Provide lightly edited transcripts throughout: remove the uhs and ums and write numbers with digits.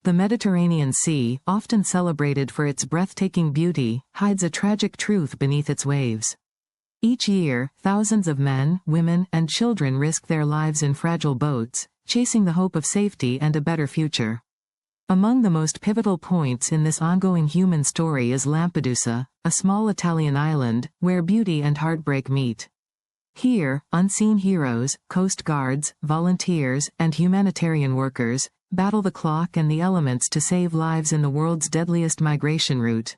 The Mediterranean Sea, often celebrated for its breathtaking beauty, hides a tragic truth beneath its waves. Each year, thousands of men, women, and children risk their lives in fragile boats, chasing the hope of safety and a better future. Among the most pivotal points in this ongoing human story is Lampedusa, a small Italian island, where beauty and heartbreak meet. Here, unseen heroes, coast guards, volunteers, and humanitarian workers battle the clock and the elements to save lives in the world's deadliest migration route.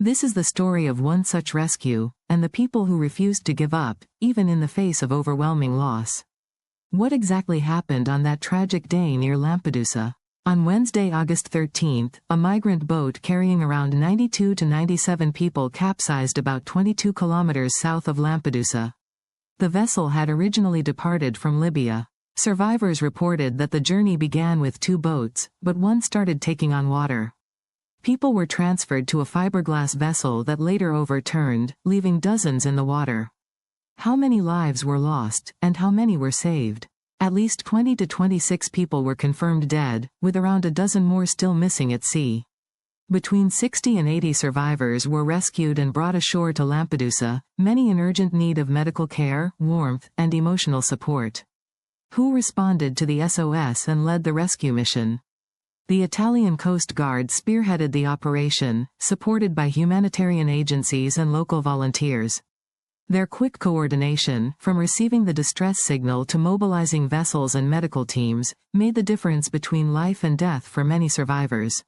This is the story of one such rescue, and the people who refused to give up, even in the face of overwhelming loss. What exactly happened on that tragic day near Lampedusa? On Wednesday, August 13, a migrant boat carrying around 92 to 97 people capsized about 22 kilometers south of Lampedusa. The vessel had originally departed from Libya. Survivors reported that the journey began with 2 boats, but one started taking on water. People were transferred to a fiberglass vessel that later overturned, leaving dozens in the water. How many lives were lost, and how many were saved? At least 20 to 26 people were confirmed dead, with around a dozen more still missing at sea. Between 60 and 80 survivors were rescued and brought ashore to Lampedusa, many in urgent need of medical care, warmth, and emotional support. Who responded to the SOS and led the rescue mission? The Italian Coast Guard spearheaded the operation, supported by humanitarian agencies and local volunteers. Their quick coordination, from receiving the distress signal to mobilizing vessels and medical teams, made the difference between life and death for many survivors.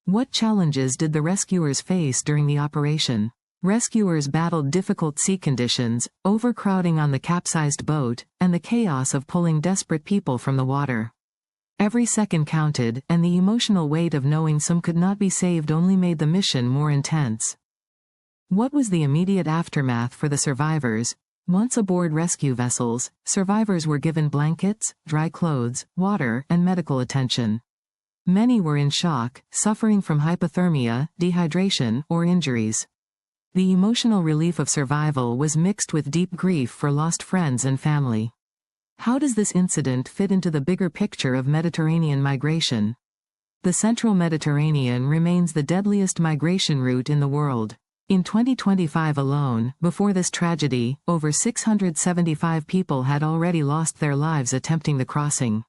What challenges did the rescuers face during the operation? Rescuers battled difficult sea conditions, overcrowding on the capsized boat, and the chaos of pulling desperate people from the water. Every second counted, and the emotional weight of knowing some could not be saved only made the mission more intense. What was the immediate aftermath for the survivors? Once aboard rescue vessels, survivors were given blankets, dry clothes, water, and medical attention. Many were in shock, suffering from hypothermia, dehydration, or injuries. The emotional relief of survival was mixed with deep grief for lost friends and family. How does this incident fit into the bigger picture of Mediterranean migration? The central Mediterranean remains the deadliest migration route in the world. In 2025 alone, before this tragedy, over 675 people had already lost their lives attempting the crossing.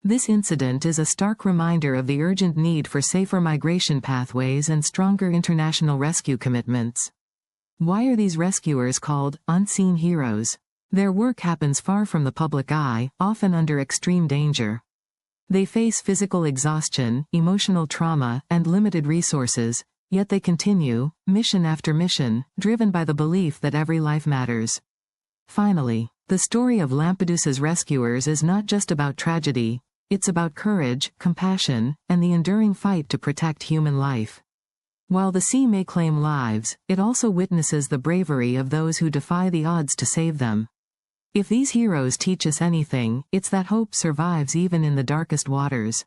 This incident is a stark reminder of the urgent need for safer migration pathways and stronger international rescue commitments. Why are these rescuers called unseen heroes? Their work happens far from the public eye, often under extreme danger. They face physical exhaustion, emotional trauma, and limited resources, yet they continue, mission after mission, driven by the belief that every life matters. Finally, the story of Lampedusa's rescuers is not just about tragedy, it's about courage, compassion, and the enduring fight to protect human life. While the sea may claim lives, it also witnesses the bravery of those who defy the odds to save them. If these heroes teach us anything, it's that hope survives even in the darkest waters.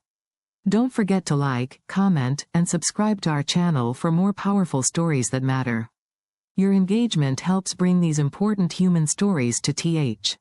Don't forget to like, comment, and subscribe to our channel for more powerful stories that matter. Your engagement helps bring these important human stories to TH.